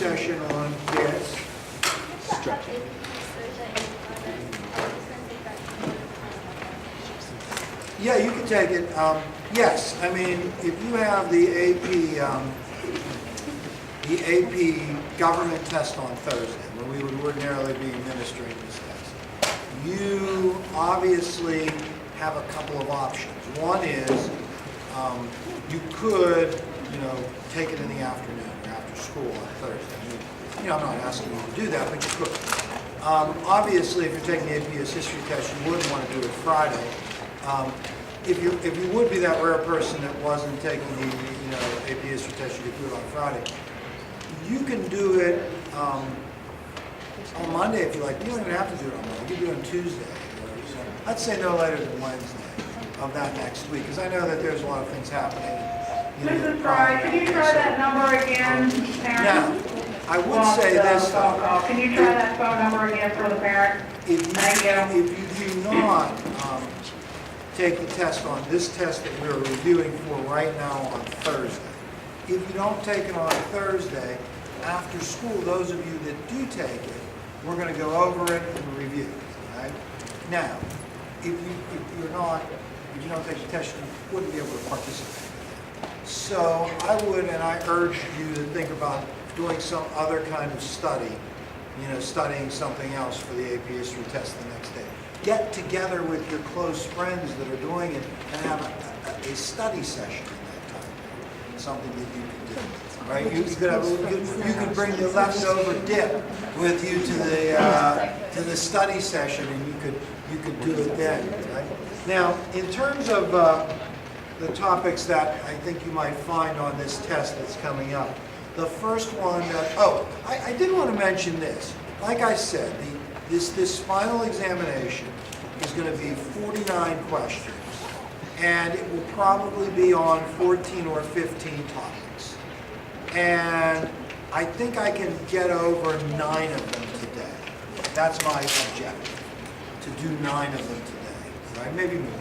session on kids. Yeah, you can take it. Yes, I mean, if you have the AP government test on Thursday, when we would ordinarily be administering this test, you obviously have a couple of options. One is you could, take it in the afternoon or after school on Thursday. I'm not asking you to do that, but you could. Obviously, if you're taking the APS history test, you wouldn't want to do it Friday. If you would be that rare person that wasn't taking the AP history test, you could do it on Friday. You can do it on Monday if you like. You don't even have to do it on Monday. You can do it on Tuesday. I'd say no later than Wednesday of that next week, because I know that there's a lot of things happening. Mrs. Fry, can you try that number again, parent? Now, I would say this. Phone call. Can you try that phone number again for the parent? Thank you. If you do not take the test on this test that we're reviewing for right now on Thursday, if you don't take it on Thursday, after school, those of you that do take it, we're going to go over it and review it. Right? Now, if you don't take the test, you wouldn't be able to participate. So I would, and I urge you to think about doing some other kind of study, studying something else for the AP history test the next day. Get together with your close friends that are doing it and have a study session in that time. Something that you can do. Right? You could bring the leftover dip with you to the study session, and you could do it then. Right? Now, in terms of the topics that I think you might find on this test that's coming up, the first one I did want to mention this. Like I said, this final examination is going to be 49 questions, and it will probably be on 14 or 15 topics. And I think I can get over 9 of them today. That's my objective, to do 9 of them today, right? Maybe more,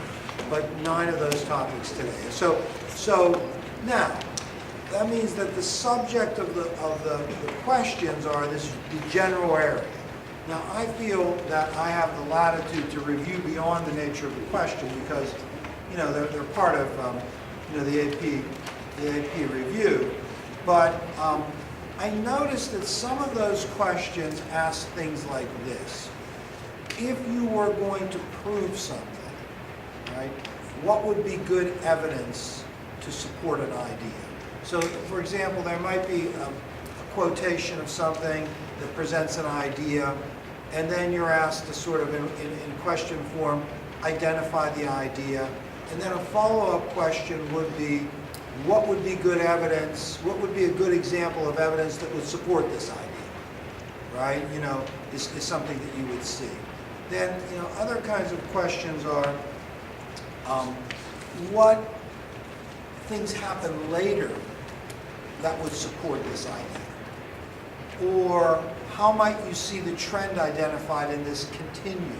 but 9 of those topics today. So now, that means that the subject of the questions are the general area. Now, I feel that I have the latitude to review beyond the nature of the question because, they're part of, the AP review. But I noticed that some of those questions ask things like this. If you were going to prove something, right, what would be good evidence to support an idea? So, for example, there might be a quotation of something that presents an idea, and then you're asked to sort of, in question form, identify the idea. And then a follow-up question would be, what would be good evidence, what would be a good example of evidence that would support this idea, right? Is something that you would see. Then, other kinds of questions are, what things happen later that would support this idea? Or how might you see the trend identified in this continue?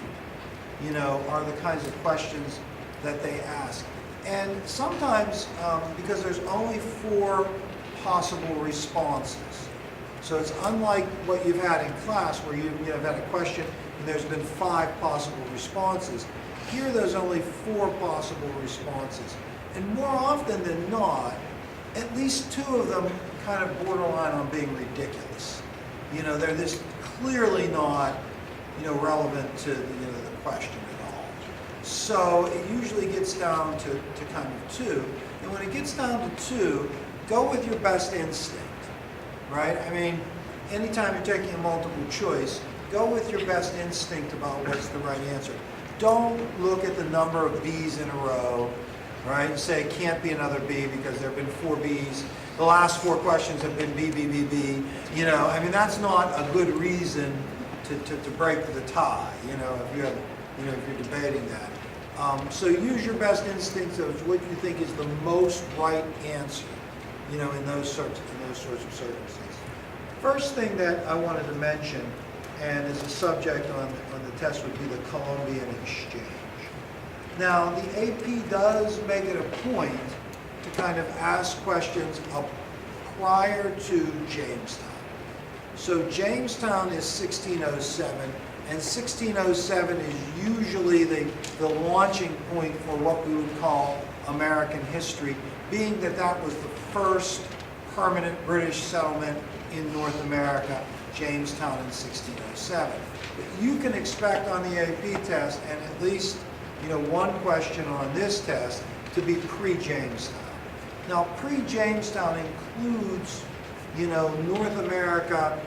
Are the kinds of questions that they ask. And sometimes, because there's only 4 possible responses, so it's unlike what you've had in class where you've had a question and there's been 5 possible responses. Here there's only 4 possible responses. And more often than not, at least 2 of them kind of borderline on being ridiculous. They're this clearly not, relevant to the question at all. So it usually gets down to kind of 2. And when it gets down to 2, go with your best instinct, right? I mean, anytime you're taking a multiple choice, go with your best instinct about what's the right answer. Don't look at the number of B's in a row, right? Say it can't be another B because there have been 4 B's. The last 4 questions have been B, B, B, B. I mean, that's not a good reason to break the tie, if you have, if you're debating that. So use your best instincts of what you think is the most right answer, in those sorts of circumstances. First thing that I wanted to mention, and as a subject on the test, would be the Columbian Exchange. Now, the AP does make it a point to kind of ask questions prior to Jamestown. So Jamestown is 1607, and 1607 is usually the launching point for what we would call American history, being that that was the first permanent British settlement in North America, Jamestown in 1607. But you can expect on the AP test, and at least one question on this test, to be pre-Jamestown. Now, pre-Jamestown includes, North America,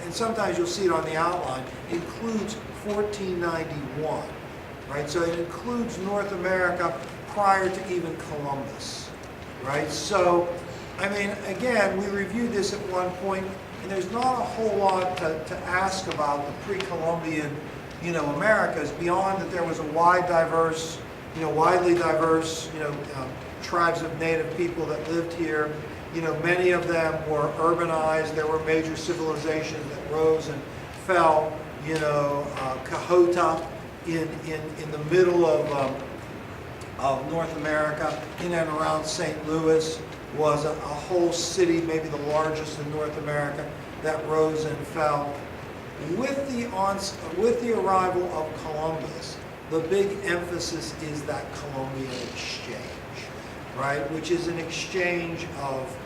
and sometimes you'll see it on the outline, includes 1491, right? So it includes North America prior to even Columbus, right? So, I mean, again, we reviewed this at one point, and there's not a whole lot to ask about the pre-Columbian, Americas, beyond that there was a widely diverse, tribes of native people that lived here. Many of them were urbanized. There were major civilizations that rose and fell. Cahota in the middle of North America, in and around St. Louis, was a whole city, maybe the largest in North America, that rose and fell. With the arrival of Columbus, the big emphasis is that Columbian exchange, right? Which is an exchange of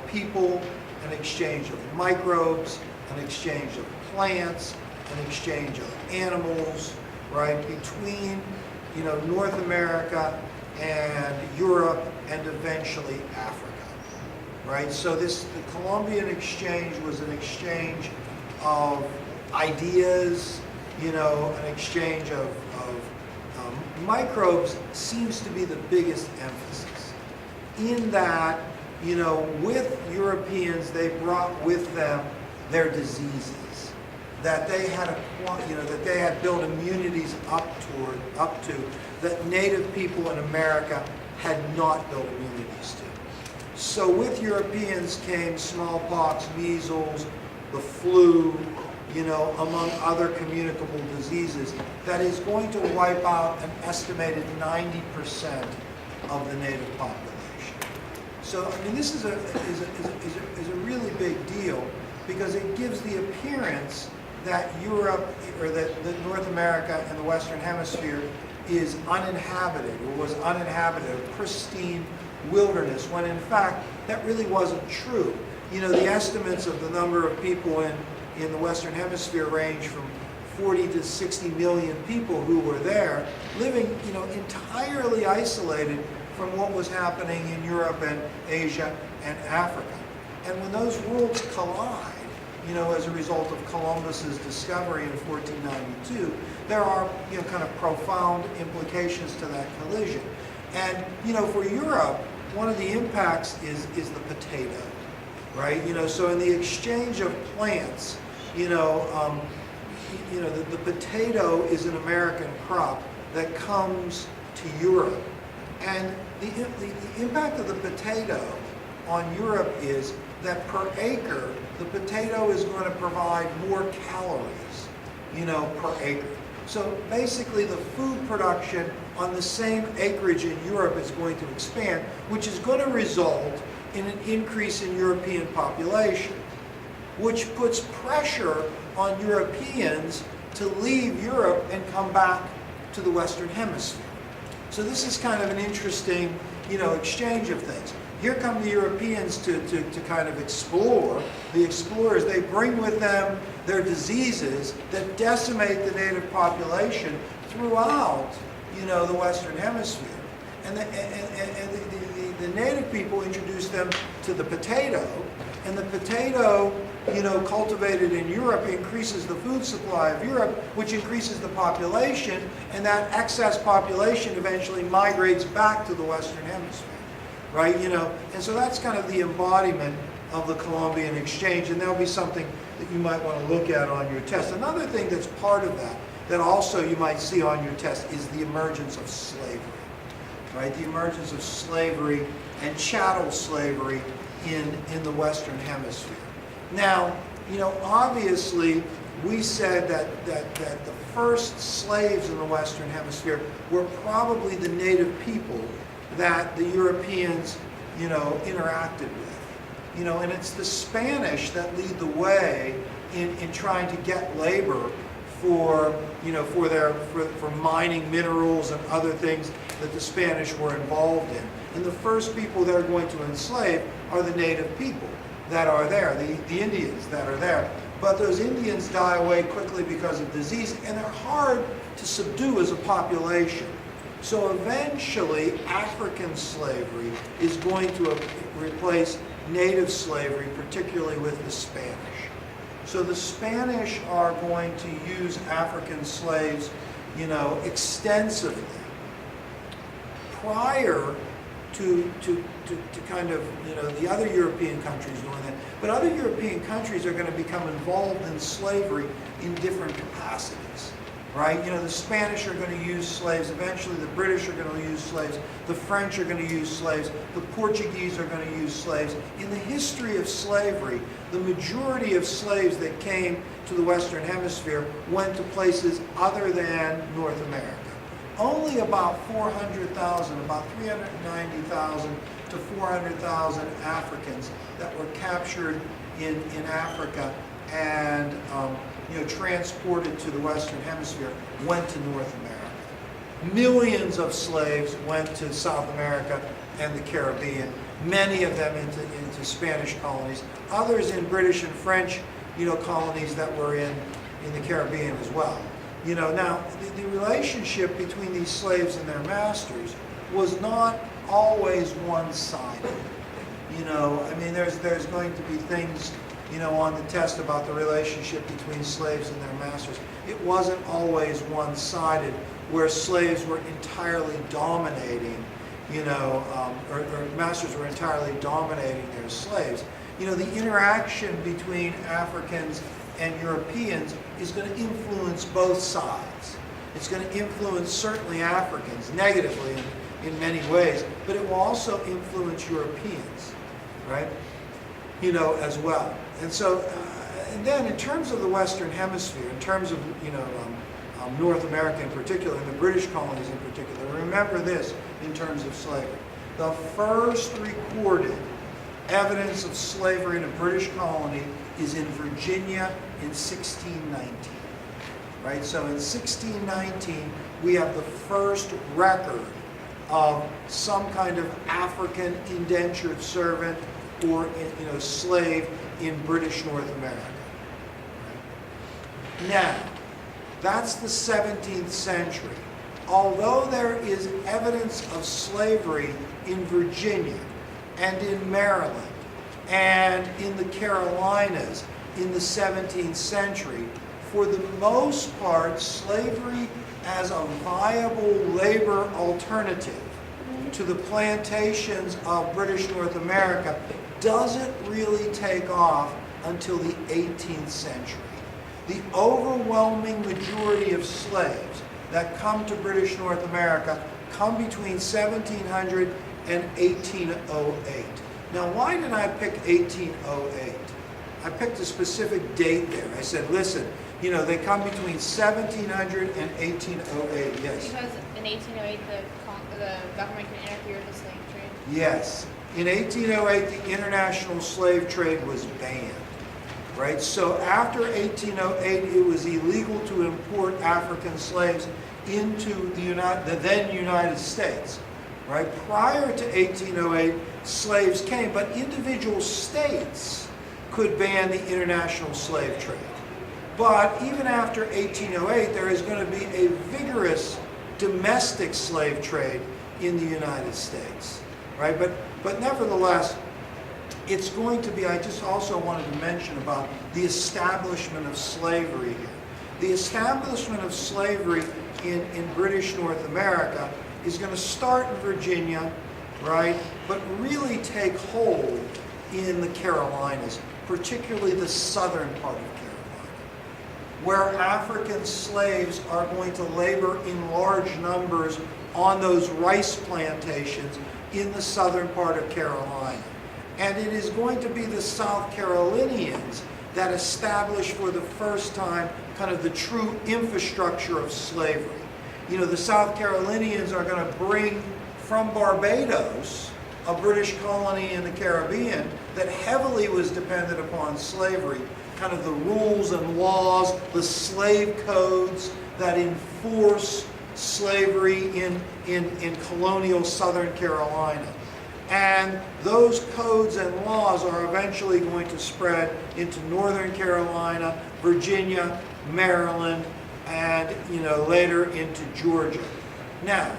people, an exchange of microbes, an exchange of plants, an exchange of animals, right? Between, North America and Europe and eventually Africa, right? So the Columbian exchange was an exchange of ideas, an exchange of microbes seems to be the biggest emphasis. In that, with Europeans, they brought with them their diseases that they had that they had built immunities up to that native people in America had not built immunities to. So with Europeans came smallpox, measles, the flu, among other communicable diseases, that is going to wipe out an estimated 90% of the native population. So, I mean, this is a really big deal, because it gives the appearance that Europe, or that North America and the Western Hemisphere is uninhabited, or was uninhabited, a pristine wilderness, when in fact that really wasn't true. The estimates of the number of people in the Western Hemisphere range from 40 to 60 million people who were there, living, entirely isolated from what was happening in Europe and Asia and Africa. And when those worlds collide, as a result of Columbus's discovery in 1492, there are, kind of profound implications to that collision. And, for Europe, one of the impacts is the potato, right? So in the exchange of plants, the potato is an American crop that comes to Europe. And the impact of the potato on Europe is that per acre, the potato is going to provide more calories, per acre. So basically the food production on the same acreage in Europe is going to expand, which is going to result in an increase in European population, which puts pressure on Europeans to leave Europe and come back to the Western Hemisphere. So this is kind of an interesting, exchange of things. Here come the Europeans to kind of explore. The explorers, they bring with them their diseases that decimate the native population throughout, the Western Hemisphere. And the native people introduce them to the potato, and the potato, cultivated in Europe increases the food supply of Europe, which increases the population, and that excess population eventually migrates back to the Western Hemisphere, right? And so that's kind of the embodiment of the Columbian exchange, and that'll be something that you might want to look at on your test. Another thing that's part of that also you might see on your test, is the emergence of slavery, right? The emergence of slavery and chattel slavery in the Western Hemisphere. Now, obviously, we said that the first slaves in the Western Hemisphere were probably the native people that the Europeans, interacted with. and it's the Spanish that lead the way in trying to get labor for mining minerals and other things that the Spanish were involved in. And the first people they're going to enslave are the native people that are there, the Indians that are there. But those Indians die away quickly because of disease, and they're hard to subdue as a population. So eventually, African slavery is going to replace native slavery, particularly with the Spanish. So the Spanish are going to use African slaves, extensively. Prior to kind of, the other European countries doing that. But other European countries are going to become involved in slavery in different capacities, right? The Spanish are going to use slaves. Eventually, the British are going to use slaves. The French are going to use slaves. The Portuguese are going to use slaves. In the history of slavery, the majority of slaves that came to the Western Hemisphere went to places other than North America. Only about 400,000, about 390,000 to 400,000 Africans that were captured in Africa and transported to the Western Hemisphere went to North America. Millions of slaves went to South America and the Caribbean, many of them into Spanish colonies, others in British and French colonies that were in the Caribbean as well. Now, the relationship between these slaves and their masters was not always one-sided. There's going to be things, on the test about the relationship between slaves and their masters. It wasn't always one-sided, where slaves were entirely dominating, or masters were entirely dominating their slaves. The interaction between Africans and Europeans is going to influence both sides. It's going to influence certainly Africans negatively in many ways, but it will also influence Europeans, right? As well. And so, and then in terms of the Western Hemisphere, in terms of North America in particular, and the British colonies in particular, remember this in terms of slavery. The first recorded evidence of slavery in a British colony is in Virginia in 1619, right? So in 1619, we have the first record of some kind of African indentured servant or slave in British North America. Right? Now, that's the 17th century. Although there is evidence of slavery in Virginia and in Maryland and in the Carolinas in the 17th century, for the most part, slavery as a viable labor alternative to the plantations of British North America doesn't really take off until the 18th century. The overwhelming majority of slaves that come to British North America come between 1700 and 1808. Now, why did I pick 1808? I picked a specific date there. I said, listen, they come between 1700 and 1808, yes. Because in 1808, the government can interfere with the slave trade? Yes. In 1808, the international slave trade was banned, right? So after 1808, it was illegal to import African slaves into the then United States, right? Prior to 1808, slaves came, but individual states could ban the international slave trade. But even after 1808, there is going to be a vigorous domestic slave trade in the United States, right? But nevertheless, it's going to be, I just also wanted to mention about the establishment of slavery here. The establishment of slavery in British North America is going to start in Virginia, right? But really take hold in the Carolinas, particularly the southern part of Carolina, where African slaves are going to labor in large numbers on those rice plantations in the southern part of Carolina. And it is going to be the South Carolinians that establish for the first time kind of the true infrastructure of slavery. The South Carolinians are going to bring from Barbados a British colony in the Caribbean that heavily was dependent upon slavery, kind of the rules and laws, the slave codes that enforce slavery in colonial Southern Carolina. And those codes and laws are eventually going to spread into Northern Carolina, Virginia, Maryland, and later into Georgia. Now,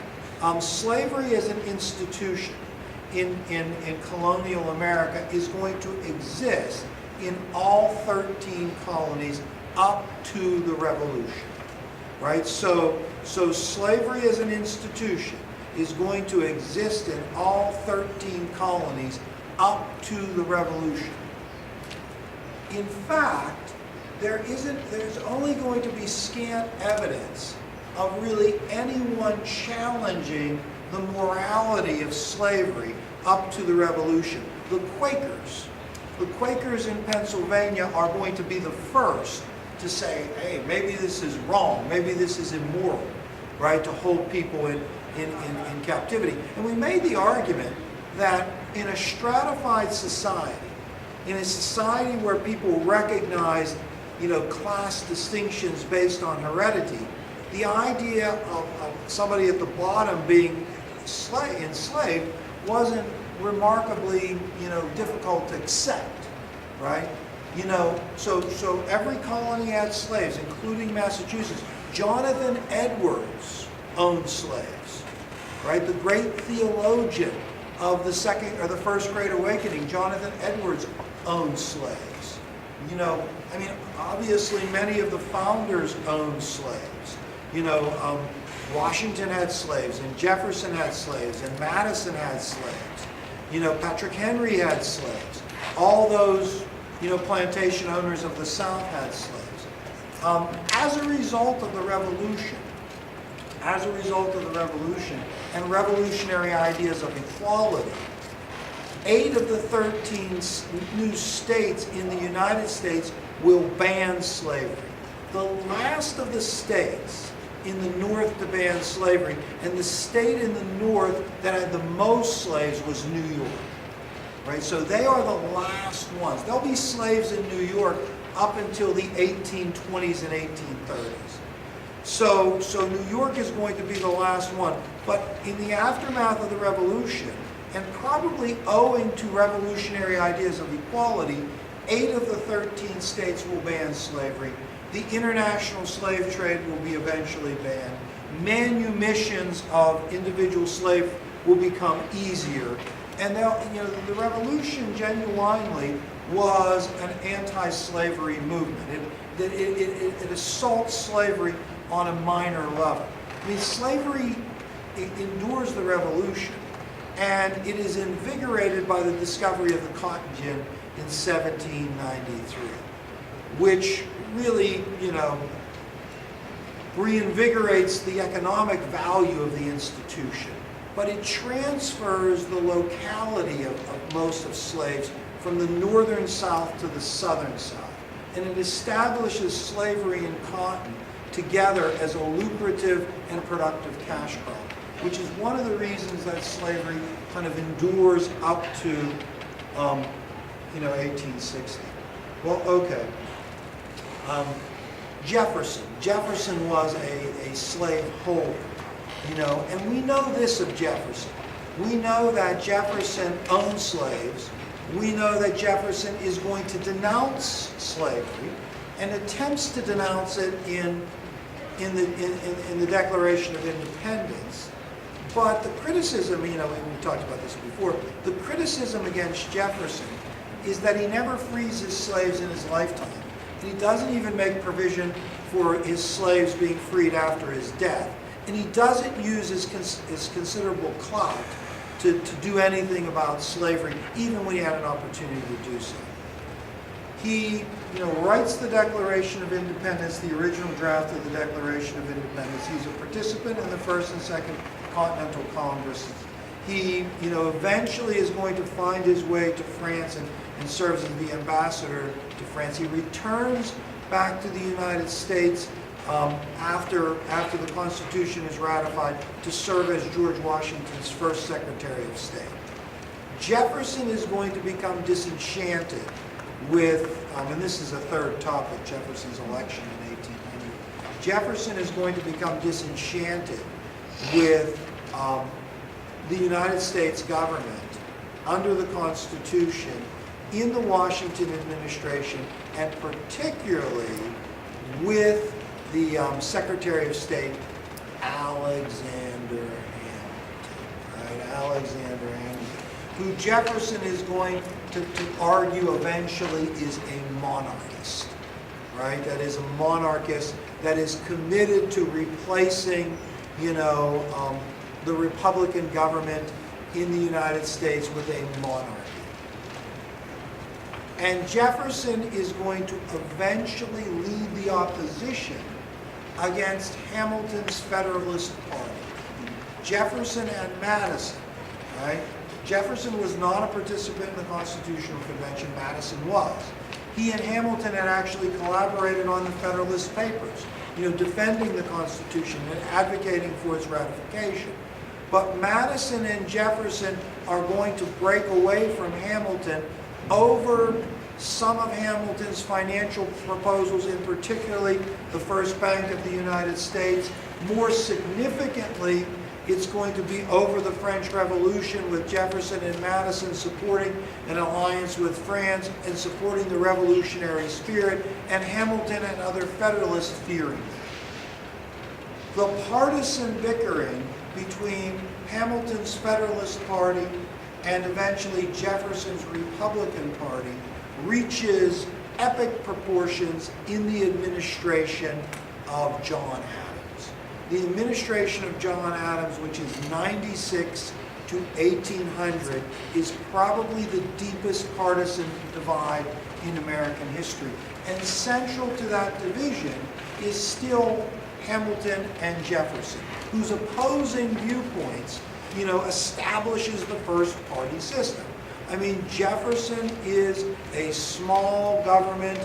slavery as an institution in colonial America is going to exist in all 13 colonies up to the Revolution, right? So slavery as an institution is going to exist in all 13 colonies up to the Revolution. In fact, there's only going to be scant evidence of really anyone challenging the morality of slavery up to the Revolution. The Quakers in Pennsylvania are going to be the first to say, hey, maybe this is wrong, maybe this is immoral, right, to hold people in captivity. And we made the argument that in a stratified society, in a society where people recognize, class distinctions based on heredity, the idea of somebody at the bottom being enslaved wasn't remarkably, difficult to accept, right? So every colony had slaves, including Massachusetts. Jonathan Edwards owned slaves, right? The great theologian of the First Great Awakening, Jonathan Edwards owned slaves. Obviously many of the founders owned slaves. Washington had slaves, and Jefferson had slaves, and Madison had slaves. Patrick Henry had slaves. All those, plantation owners of the South had slaves. As a result of the Revolution, and revolutionary ideas of equality, 8 of the 13 new states in the United States will ban slavery. The last of the states in the North to ban slavery, and the state in the North that had the most slaves was New York. Right? So they are the last ones. There'll be slaves in New York up until the 1820s and 1830s. So New York is going to be the last one. But in the aftermath of the Revolution, and probably owing to revolutionary ideas of equality, 8 of the 13 states will ban slavery. The international slave trade will be eventually banned. Manumissions of individual slaves will become easier. And the revolution genuinely was an anti-slavery movement. It assaults slavery on a minor level. Slavery endures the revolution, and it is invigorated by the discovery of the cotton gin in 1793, which really, reinvigorates the economic value of the institution. But it transfers the locality of most of slaves from the northern South to the southern South. And it establishes slavery and cotton together as a lucrative and productive cash crop, which is one of the reasons that slavery kind of endures up to 1860. Well, okay. Jefferson was a slave holder, and we know this of Jefferson. We know that Jefferson owned slaves. We know that Jefferson is going to denounce slavery and attempts to denounce it in the Declaration of Independence. But the criticism, we talked about this before, the criticism against Jefferson is that he never frees his slaves in his lifetime. And he doesn't even make provision for his slaves being freed after his death. And he doesn't use his considerable clout to do anything about slavery, even when he had an opportunity to do so. He writes the Declaration of Independence, the original draft of the Declaration of Independence. He's a participant in the First and Second Continental Congresses. He eventually is going to find his way to France and serves as the ambassador to France. He returns back to the United States after the Constitution is ratified to serve as George Washington's first Secretary of State. Jefferson is going to become disenchanted with, and this is a third topic, Jefferson's election in 1800. Jefferson is going to become disenchanted with the United States government under the Constitution in the Washington administration, and particularly with the Secretary of State, Alexander Hamilton, right? Alexander Hamilton, who Jefferson is going to argue eventually is a monarchist, right? That is a monarchist that is committed to replacing, the Republican government in the United States with a monarchy. And Jefferson is going to eventually lead the opposition against Hamilton's Federalist Party. Jefferson and Madison, right? Jefferson was not a participant in the Constitutional Convention. Madison was. He and Hamilton had actually collaborated on the Federalist Papers, defending the Constitution and advocating for its ratification. But Madison and Jefferson are going to break away from Hamilton over some of Hamilton's financial proposals, in particularly the First Bank of the United States. More significantly, it's going to be over the French Revolution, with Jefferson and Madison supporting an alliance with France and supporting the revolutionary spirit, and Hamilton and other Federalists fearing it. The partisan bickering between Hamilton's Federalist Party and eventually Jefferson's Republican Party reaches epic proportions in the administration of John Adams. The administration of John Adams, which is 96 to 1800, is probably the deepest partisan divide in American history. And central to that division is still Hamilton and Jefferson, whose opposing viewpoints, establishes the first party system. I mean, Jefferson is a small government,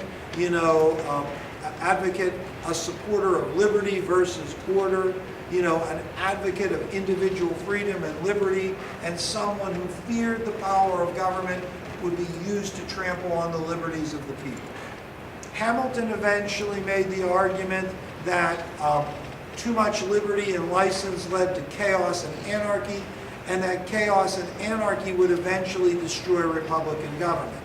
advocate, a supporter of liberty versus order, an advocate of individual freedom and liberty, and someone who feared the power of government would be used to trample on the liberties of the people. Hamilton eventually made the argument that too much liberty and license led to chaos and anarchy, and that chaos and anarchy would eventually destroy Republican government.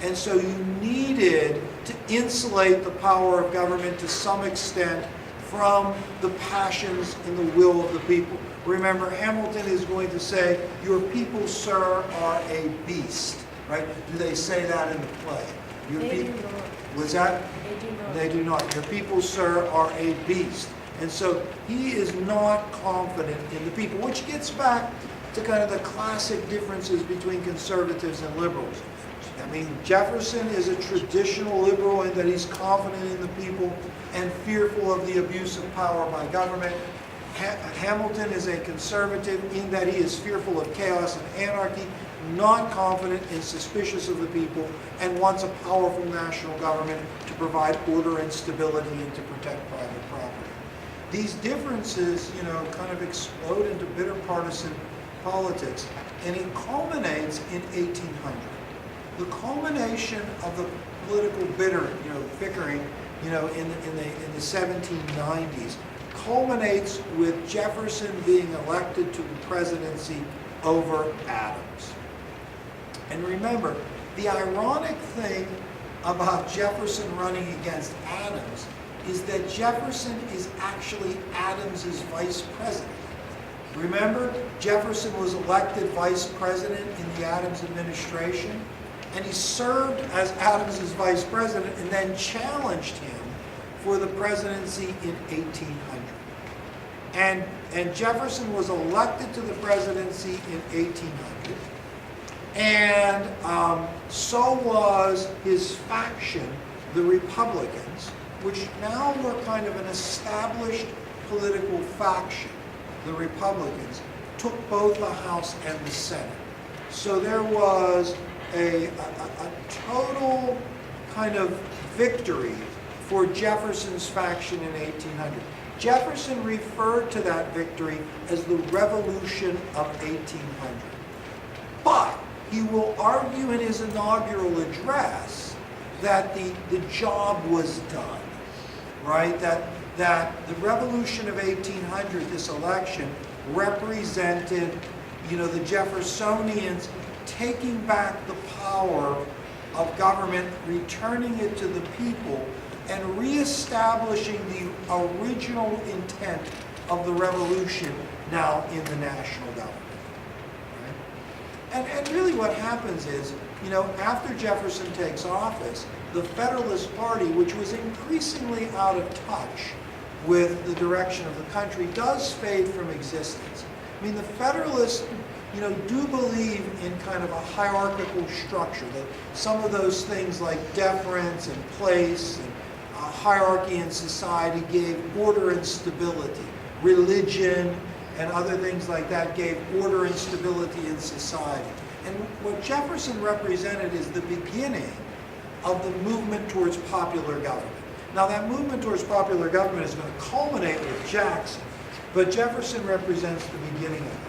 And so you needed to insulate the power of government to some extent from the passions and the will of the people. Remember, Hamilton is going to say, "Your people, sir, are a beast." Right? Do they say that in the play? Your They people. do not. Was that? They do not. They do not. Your people, sir, are a beast. And so he is not confident in the people, which gets back to kind of the classic differences between conservatives and liberals. I mean, Jefferson is a traditional liberal in that he's confident in the people and fearful of the abuse of power by government. Hamilton is a conservative in that he is fearful of chaos and anarchy, not confident and suspicious of the people, and wants a powerful national government to provide order and stability and to protect private property. These differences, kind of explode into bitter partisan politics, and it culminates in 1800. The culmination of the political bickering, in the 1790s, culminates with Jefferson being elected to the presidency over Adams. And remember, the ironic thing about Jefferson running against Adams is that Jefferson is actually Adams's vice president. Remember, Jefferson was elected vice president in the Adams administration, and he served as Adams's vice president and then challenged him for the presidency in 1800. And Jefferson was elected to the presidency in 1800, and so was his faction, the Republicans, which now were kind of an established political faction. The Republicans took both the House and the Senate. So there was a total kind of victory for Jefferson's faction in 1800. Jefferson referred to that victory as the Revolution of 1800. But he will argue in his inaugural address that the job was done, right? That the revolution of 1800, this election, represented, the Jeffersonians taking back the power of government, returning it to the people, and reestablishing the original intent of the revolution now in the national government. Right? And really what happens is, after Jefferson takes office, the Federalist Party, which was increasingly out of touch with the direction of the country, does fade from existence. I mean, the Federalists, do believe in kind of a hierarchical structure, that some of those things like deference and place and hierarchy in society gave order and stability. Religion and other things like that gave order and stability in society. And what Jefferson represented is the beginning of the movement towards popular government. Now that movement towards popular government is going to culminate with Jackson, but Jefferson represents the beginning of it.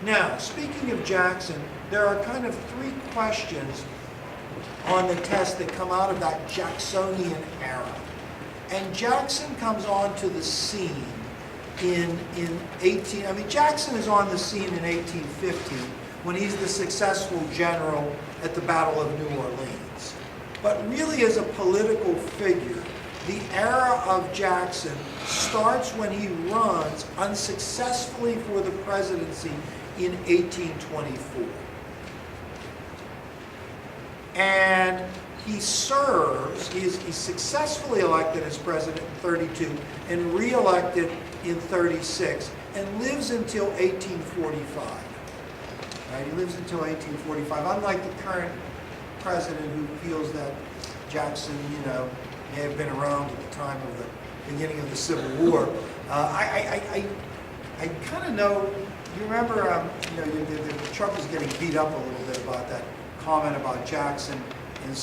Now, speaking of Jackson, there are kind of three questions on the test that come out of that Jacksonian era. And Jackson comes onto the scene Jackson is on the scene in 1850 when he's the successful general at the Battle of New Orleans. But really as a political figure, the era of Jackson starts when he runs unsuccessfully for the presidency in 1824. And he serves, he's successfully elected as president in 32 and re-elected in 36 and lives until 1845. Right? He lives until 1845, unlike the current president who feels that Jackson, may have been around at the time of the beginning of the Civil War. I kind of know, you remember, the Trump was getting beat up a little bit about that comment about Jackson and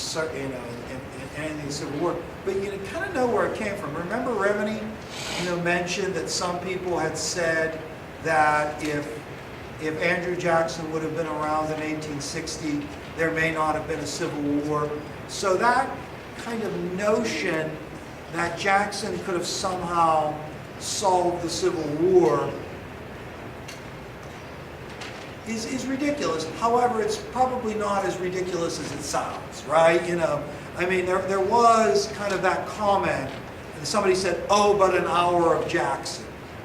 ending the Civil War, but you kind of know where it came from. Remember Remini, mentioned that some people had said that if Andrew Jackson would have been around in 1860, there may not have been a Civil War. So that kind of notion that Jackson could have somehow solved the Civil War is ridiculous. However, it's probably not as ridiculous as it sounds, right? There was kind of that comment, and somebody said, "Oh, but an hour of Jackson,"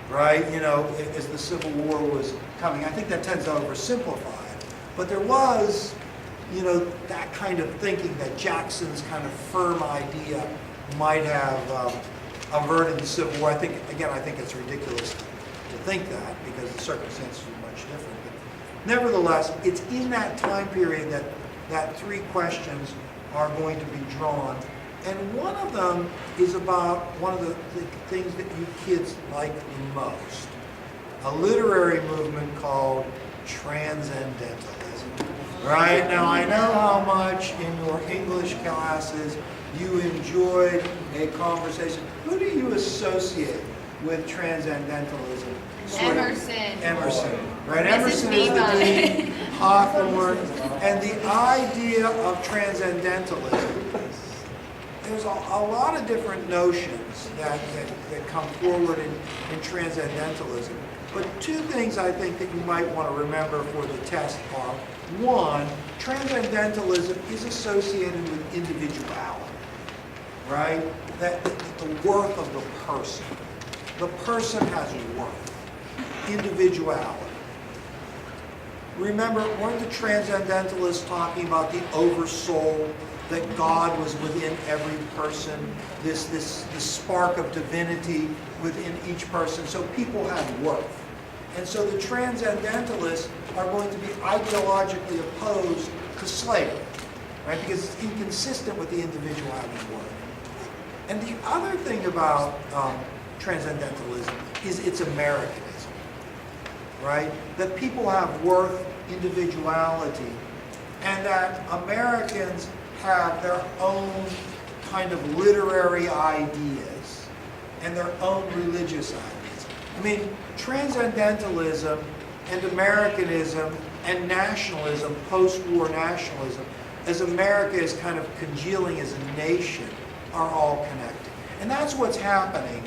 right? As the Civil War was coming. I think that tends to oversimplify it, but there was, that kind of thinking that Jackson's kind of firm idea might have averted the Civil War. I think it's ridiculous to think that because the circumstances were much different. Nevertheless, it's in that time period that three questions are going to be drawn. And one of them is about one of the things that you kids like the most, a literary movement called transcendentalism. Right? Now, I know how much in your English classes you enjoyed a conversation. Who do you associate with transcendentalism? Emerson. Right? Emerson is the dean, Hawthorne, and the idea of transcendentalism. There's a lot of different notions that come forward in transcendentalism. But two things I think that you might want to remember for the test are, one, transcendentalism is associated with individuality, right? That the worth of the person. The person has worth. Individuality. Remember, weren't the transcendentalists talking about the oversoul, that God was within every person, this spark of divinity within each person, so people have worth. And so the transcendentalists are going to be ideologically opposed to slavery, right? Because it's inconsistent with the individual having worth. And the other thing about transcendentalism is its Americanism, right? That people have worth, individuality, and that Americans have their own kind of literary ideas and their own religious ideas. I mean, transcendentalism and Americanism and nationalism, post-war nationalism, as America is kind of congealing as a nation, are all connected. And that's what's happening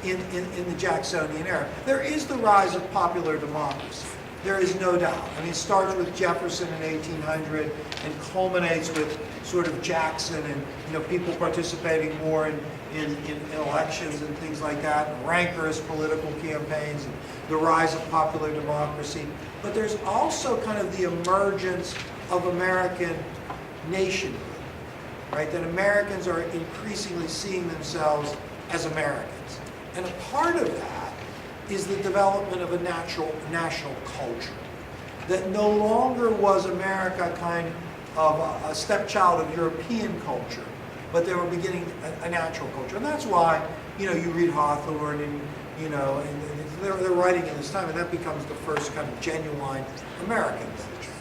in the Jacksonian era. There is the rise of popular democracy. There is no doubt. I mean, it starts with Jefferson in 1800 and culminates with sort of Jackson and people participating more in elections and things like that, and rancorous political campaigns, and the rise of popular democracy. But there's also kind of the emergence of American nationhood, right? That Americans are increasingly seeing themselves as Americans. And a part of that is the development of a national culture. That no longer was America kind of a stepchild of European culture, but they were beginning a natural culture. And that's why, you read Hawthorne and, and they're writing in this time, and that becomes the first kind of genuine American culture.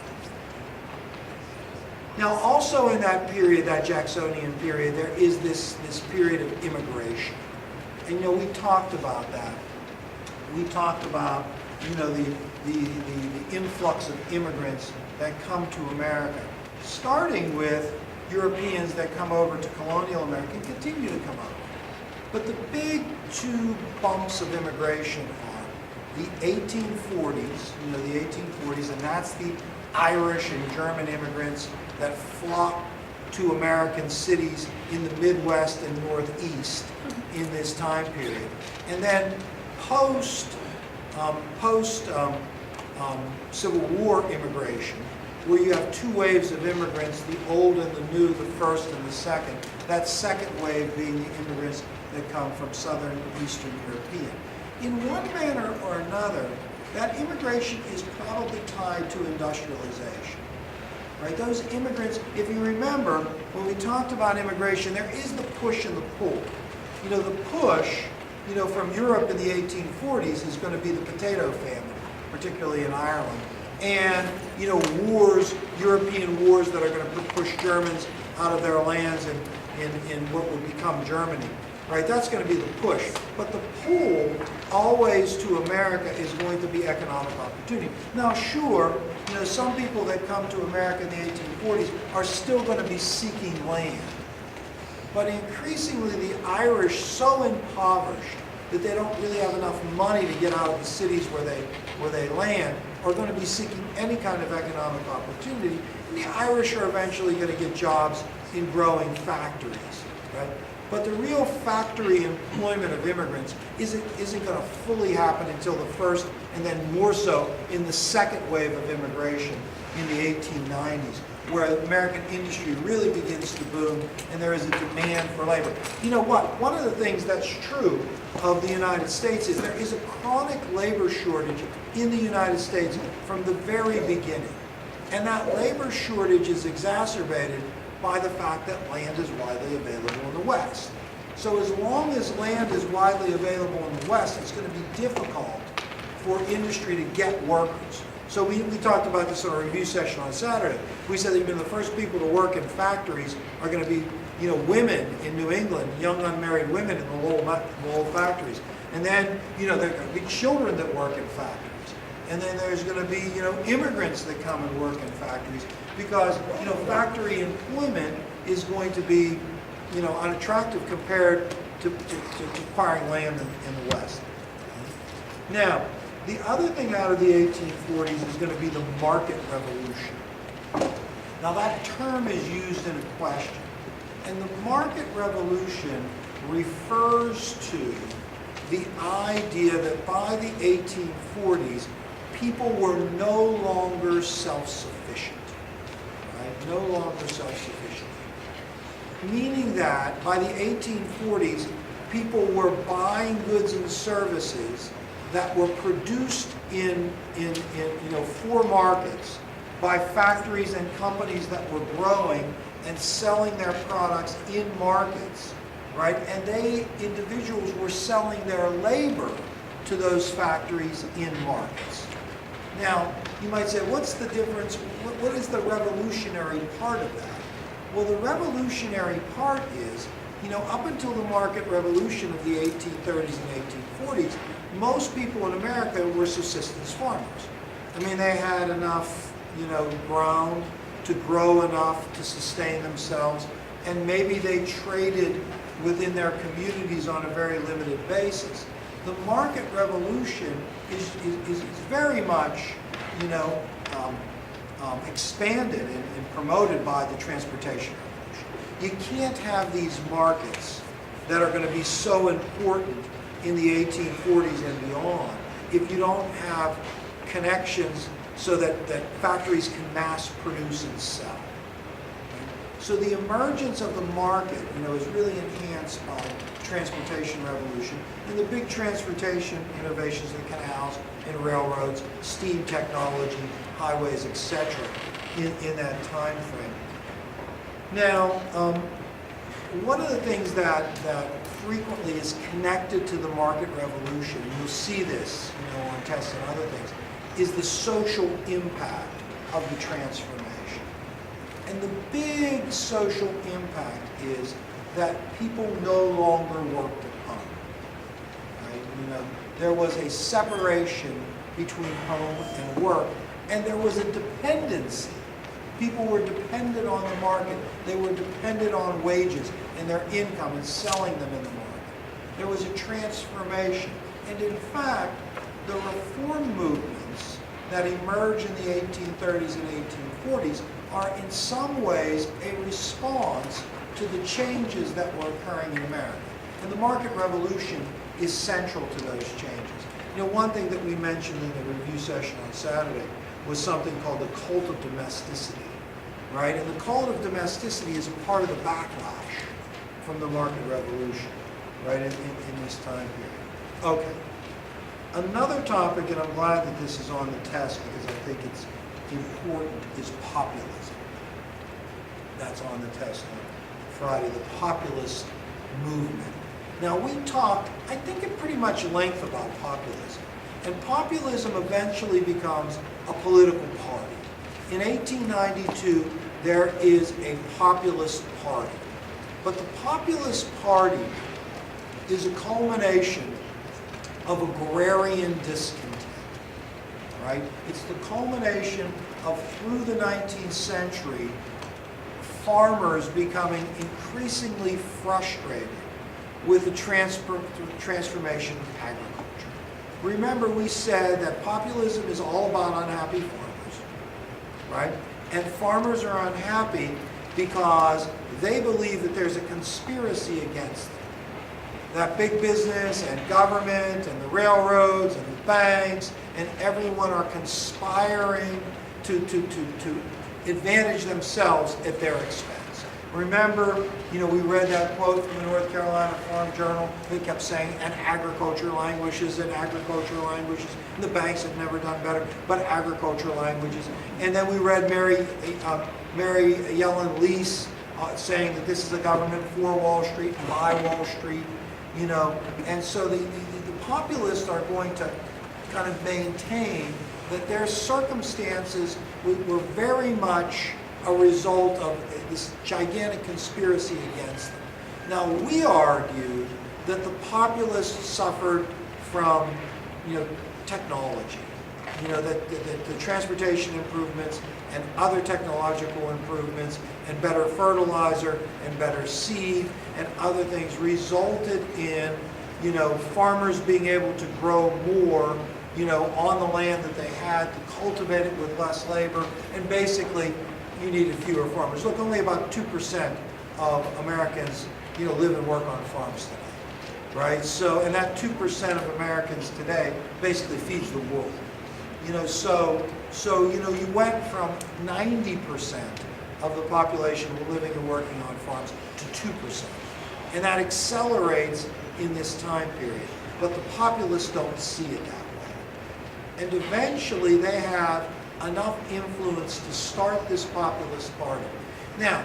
Now, also in that period, that Jacksonian period, there is this period of immigration. And, we talked about that. We talked about, the influx of immigrants that come to America, starting with Europeans that come over to colonial America and continue to come over. But the big two bumps of immigration are the 1840s, the 1840s, and that's the Irish and German immigrants that flock to American cities in the Midwest and Northeast in this time period. And then post Civil War immigration, where you have two waves of immigrants, the old and the new, the first and the second. That second wave being the immigrants that come from Southern and Eastern European. In one manner or another, that immigration is probably tied to industrialization. Right? Those immigrants, if you remember, when we talked about immigration, there is the push and the pull. The push, from Europe in the 1840s is going to be the potato famine, particularly in Ireland. And, wars, European wars that are going to push Germans out of their lands in what would become Germany. Right? That's going to be the push. But the pull always to America is going to be economic opportunity. Now, sure, some people that come to America in the 1840s are still going to be seeking land. But increasingly, the Irish, so impoverished that they don't really have enough money to get out of the cities where they land, are going to be seeking any kind of economic opportunity. And the Irish are eventually going to get jobs in growing factories, right? But the real factory employment of immigrants isn't going to fully happen until the first, and then more so in the second wave of immigration in the 1890s, where American industry really begins to boom and there is a demand for labor. You know what? One of the things that's true of the United States is there is a chronic labor shortage in the United States from the very beginning. And that labor shortage is exacerbated by the fact that land is widely available in the West. So as long as land is widely available in the West, it's going to be difficult for industry to get workers. So we talked about this in a review session on Saturday. We said that the first people to work in factories are going to be, women in New England, young unmarried women in the Lowell factories. And then, there are going to be children that work in factories. And then there's going to be, immigrants that come and work in factories because, factory employment is going to be, unattractive compared to acquiring land in the West. Now, the other thing out of the 1840s is going to be the market revolution. Now, that term is used in a question. And the market revolution refers to the idea that by the 1840s, people were no longer self-sufficient, right? No longer self-sufficient. Meaning that by the 1840s, people were buying goods and services that were produced in for markets by factories and companies that were growing and selling their products in markets, right? And individuals were selling their labor to those factories in markets. Now, you might say, what's the difference? What is the revolutionary part of that? Well, the revolutionary part is, up until the market revolution of the 1830s and 1840s, most people in America were subsistence farmers. I mean, they had enough, ground to grow enough to sustain themselves, and maybe they traded within their communities on a very limited basis. The market revolution is very much, expanded and promoted by the transportation revolution. You can't have these markets that are going to be so important in the 1840s and beyond if you don't have connections so that factories can mass produce and sell. So the emergence of the market, is really enhanced by the transportation revolution and the big transportation innovations in canals and railroads, steam technology, highways, etc. in that time frame. Now, one of the things that frequently is connected to the market revolution, and you'll see this, on tests and other things, is the social impact of the transformation. And the big social impact is that people no longer worked at home. Right? There was a separation between home and work, and there was a dependency. People were dependent on the market. They were dependent on wages and their income and selling them in the market. There was a transformation. And in fact, the reform movements that emerged in the 1830s and 1840s are in some ways a response to the changes that were occurring in America. And the market revolution is central to those changes. One thing that we mentioned in the review session on Saturday was something called the cult of domesticity, right? And the cult of domesticity is a part of the backlash from the market revolution, right, in this time period. Okay. Another topic, and I'm glad that this is on the test because I think it's important, is populism. That's on the test on Friday, the populist movement. Now, we talked, I think, at pretty much length about populism. And populism eventually becomes a political party. In 1892, there is a populist party. But the populist party is a culmination of agrarian discontent, right? It's the culmination of, through the 19th century, farmers becoming increasingly frustrated with the transformation of agriculture. Remember, we said that populism is all about unhappy farmers, right? And farmers are unhappy because they believe that there's a conspiracy against them. That big business and government and the railroads and the banks and everyone are conspiring to advantage themselves at their expense. Remember, we read that quote from the North Carolina Farm Journal. They kept saying, and agriculture languishes, and agriculture languishes. And the banks have never done better, but agriculture languages. And then we read Mary Yellen Lease saying that this is a government for Wall Street and by Wall Street, And so the populists are going to kind of maintain that their circumstances were very much a result of this gigantic conspiracy against them. Now, we argued that the populists suffered from, technology, that the transportation improvements and other technological improvements and better fertilizer and better seed and other things resulted in, farmers being able to grow more, on the land that they had, to cultivate it with less labor, and basically you needed fewer farmers. Look, only about 2% of Americans, live and work on farms today, right? So, and that 2% of Americans today basically feeds the world. You went from 90% of the population living and working on farms to 2%. And that accelerates in this time period. But the populists don't see it that way. And eventually they have enough influence to start this populist party. Now,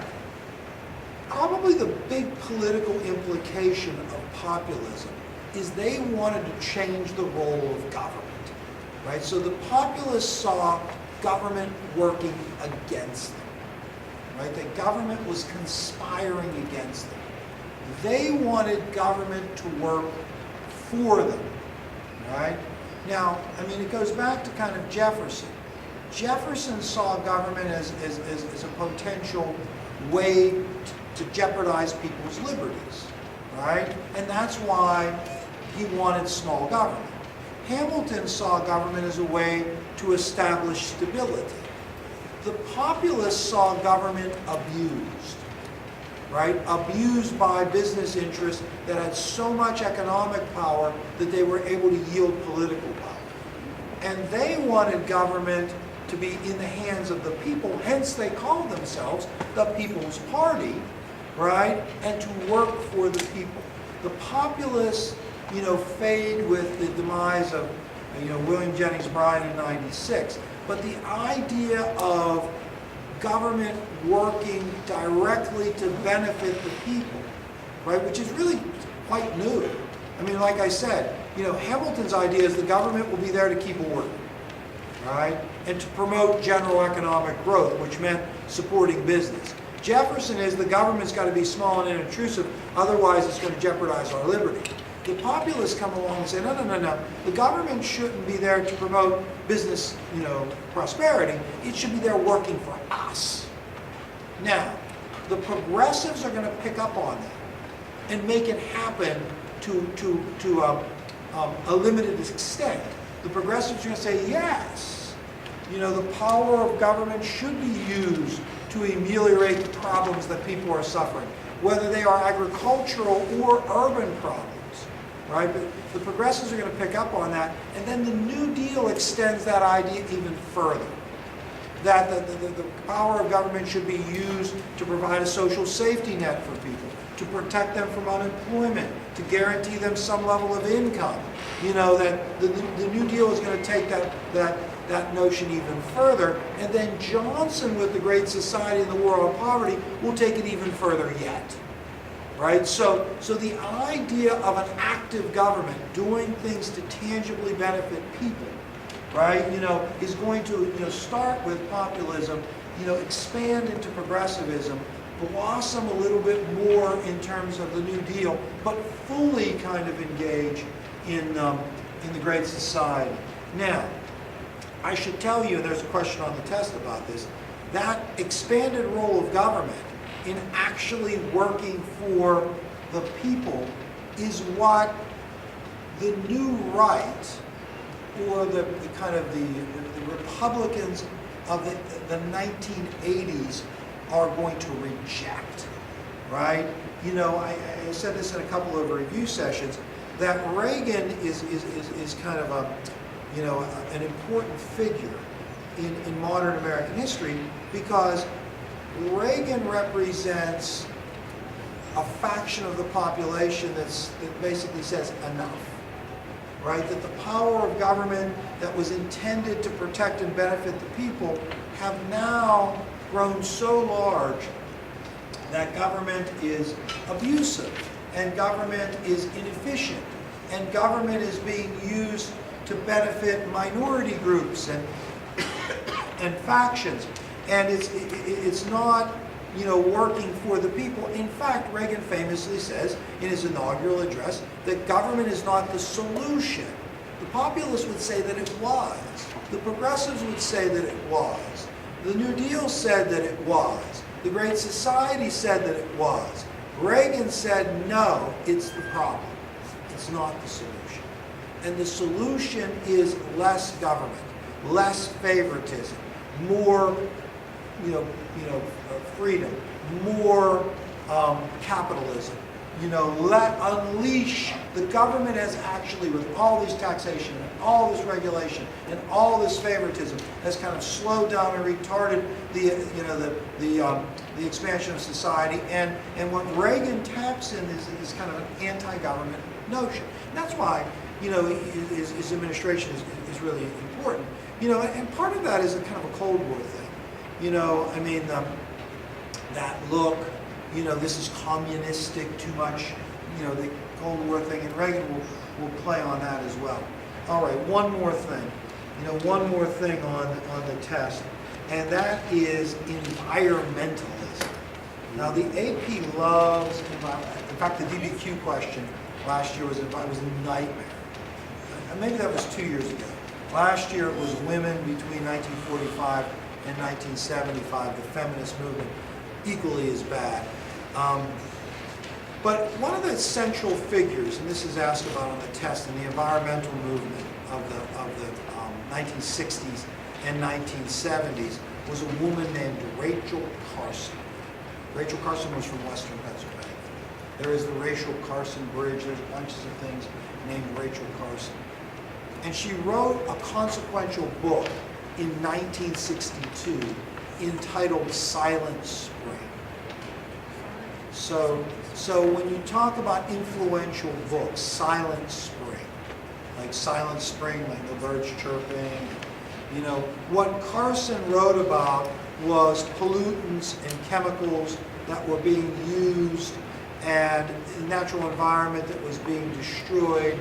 probably the big political implication of populism is they wanted to change the role of government, right? So the populists saw government working against them, right? The government was conspiring against them. They wanted government to work for them, right? Now, it goes back to kind of Jefferson. Jefferson saw government as a potential way to jeopardize people's liberties, right? And that's why he wanted small government. Hamilton saw government as a way to establish stability. The populists saw government abused, right? Abused by business interests that had so much economic power that they were able to yield political power. And they wanted government to be in the hands of the people, hence they called themselves the People's Party, right? And to work for the people. The populists, fade with the demise of, William Jennings Bryan in '96. But the idea of government working directly to benefit the people, right, which is really quite new. I mean, like I said, Hamilton's idea is the government will be there to keep order, right, and to promote general economic growth, which meant supporting business. Jefferson is the government's got to be small and unintrusive, otherwise it's going to jeopardize our liberty. The populists come along and say, no. The government shouldn't be there to promote business, prosperity. It should be there working for us. Now, the progressives are going to pick up on that and make it happen to a limited extent. The progressives are going to say, yes, the power of government should be used to ameliorate the problems that people are suffering, whether they are agricultural or urban problems. Right? But the progressives are going to pick up on that, and then the New Deal extends that idea even further. That the power of government should be used to provide a social safety net for people, to protect them from unemployment, to guarantee them some level of income. That the New Deal is going to take that notion even further, and then Johnson, with the Great Society and the War on Poverty, will take it even further yet. Right? So the idea of an active government doing things to tangibly benefit people, right, is going to, start with populism, expand into progressivism, blossom a little bit more in terms of the New Deal, but fully kind of engage in the Great Society. Now, I should tell you, and there's a question on the test about this, that expanded role of government in actually working for the people is what the new right, or the Republicans of the 1980s are going to reject, right? I said this in a couple of review sessions, that Reagan is kind of an important figure in modern American history, because Reagan represents a faction of the population that basically says enough, right? That the power of government that was intended to protect and benefit the people have now grown so large that government is abusive, and government is inefficient, and government is being used to benefit minority groups and factions. And it's not, working for the people. In fact, Reagan famously says in his inaugural address that government is not the solution. The populists would say that it was. The progressives would say that it was. The New Deal said that it was. The Great Society said that it was. Reagan said, no, it's the problem. It's not the solution. And the solution is less government, less favoritism, more freedom, more capitalism. Unleash. The government has actually, with all this taxation and all this regulation and all this favoritism, has kind of slowed down and retarded the expansion of society. And what Reagan taps in is kind of an anti-government notion. And that's why his administration is really important. And part of that is a kind of a Cold War thing. That look, this is communistic too much, the Cold War thing, and Reagan will play on that as well. All right, one more thing, on the test, and that is environmentalism. Now, the AP loves environment. In fact, the DBQ question last year was a nightmare. Maybe that was 2 years ago. Last year it was women between 1945 and 1975, the feminist movement, equally as bad. But one of the central figures, and this is asked about on the test, in the environmental movement of the 1960s and 1970s was a woman named Rachel Carson. Rachel Carson was from Western Pennsylvania. There is the Rachel Carson Bridge. There's bunches of things named Rachel Carson. And she wrote a consequential book in 1962 entitled Silent Spring. So when you talk about influential books, Silent Spring, like Silent Spring, like the birds chirping, you know, what Carson wrote about was pollutants and chemicals that were being used and the natural environment that was being destroyed.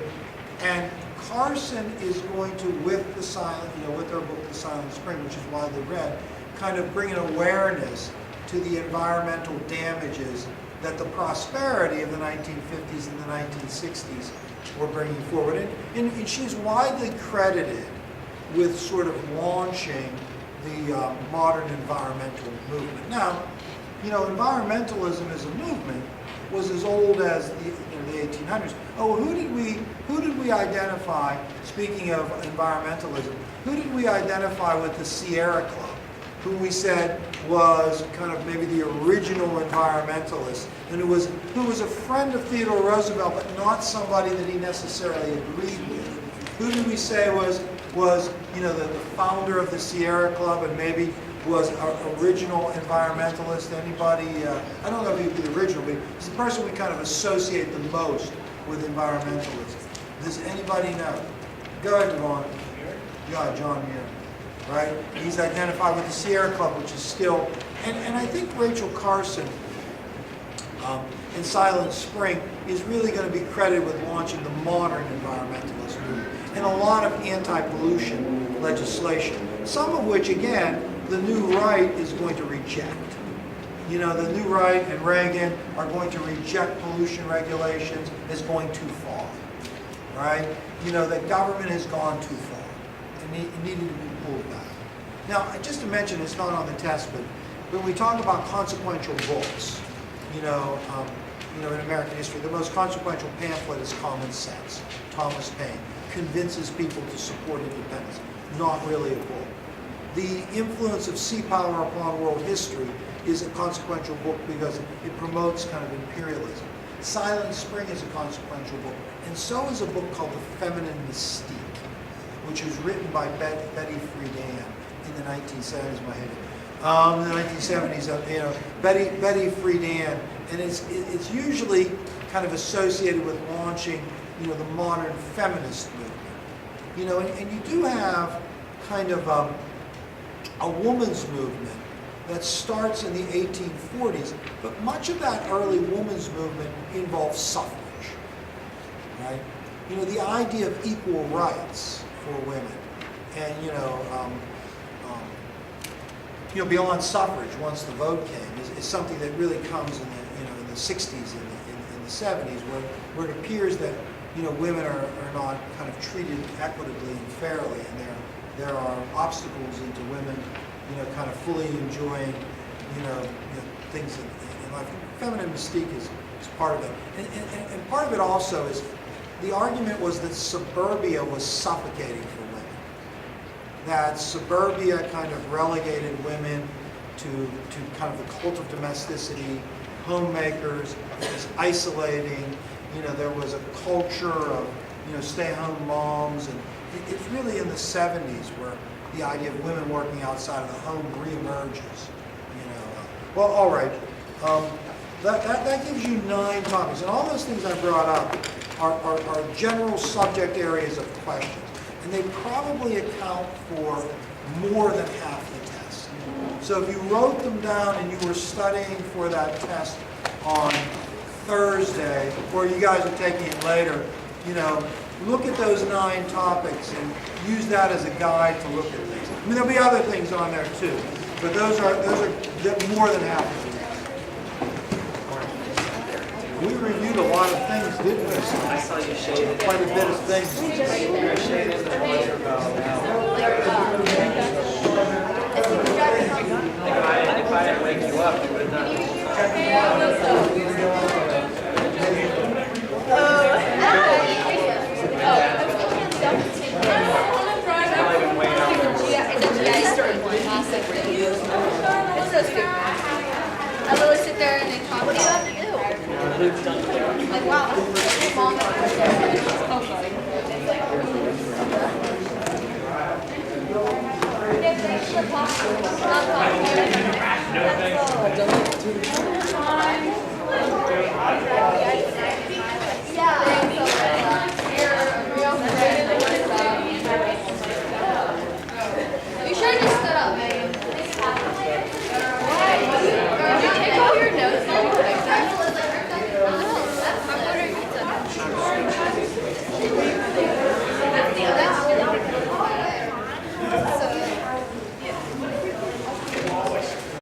And Carson is going to, with her book, The Silent Spring, which is widely read, kind of bring an awareness to the environmental damages that the prosperity of the 1950s and the 1960s were bringing forward. And she's widely credited with sort of launching the modern environmental movement. Now, you know, environmentalism as a movement was as old as the 1800s. Oh, who did we identify, speaking of environmentalism, who did we identify with the Sierra Club, who we said was kind of maybe the original environmentalist, and who was a friend of Theodore Roosevelt, but not somebody that he necessarily agreed with? Who did we say was you know, the founder of the Sierra Club and maybe was an original environmentalist? Anybody? I don't know if he was the original, but he's the person we kind of associate the most with environmentalism. Does anybody know? Go ahead, Devon. Yeah, John Muir. Right? He's identified with the Sierra Club, which is still, and I think Rachel Carson in Silent Spring is really going to be credited with launching the modern environmentalist movement and a lot of anti-pollution legislation, some of which, again, the new right is going to reject. You know, the new right and Reagan are going to reject pollution regulations as going too far, right? You know, the government has gone too far and it needed to be pulled back. Now, just to mention, it's not on the test, but when we talk about consequential books, you know, in American history, the most consequential pamphlet is Common Sense. Thomas Paine convinces people to support independence. Not really a book. The influence of sea power upon world history is a consequential book because it promotes kind of imperialism. Silent Spring is a consequential book, and so is a book called The Feminine Mystique, which was written by Betty Friedan in the 1970s. In the 1970s, you know, Betty Friedan, and it's usually kind of associated with launching, you know, the modern feminist movement. You know, and you do have kind of a woman's movement that starts in the 1840s, but much of that early women's movement involves suffrage, right? You know, the idea of equal rights for women, and beyond suffrage, once the vote came, is something that really comes in the 60s and in the 70s, where it appears that, you know, women are not kind of treated equitably and fairly, and there are obstacles into women, you know, kind of fully enjoying, things in life. Feminine mystique is part of it. And part of it also is, the argument was that suburbia was suffocating for women. That suburbia kind of relegated women to kind of the cult of domesticity, homemakers. It was isolating. You know, there was a culture of, you know, stay-at-home moms, and it's really in the 70s where the idea of women working outside of the home reemerges. You know, well, all right. That gives you 9 topics, and all those things I brought up are general subject areas of questions, and they probably account for more than half the test. So if you wrote them down and you were studying for that test on Thursday, or you guys are taking it later, you know, look at those 9 topics and use that as a guide to look at things. I mean, there'll be other things on there too, but those are more than half of the test. We reviewed a lot of things, didn't we? I saw you shaded. Quite a bit of things. You're shaded the water valve now. If I didn't wake you up, you would have done I literally sit there and they talk. What do you have to do? Like, wow, that's a long oh, sorry. Not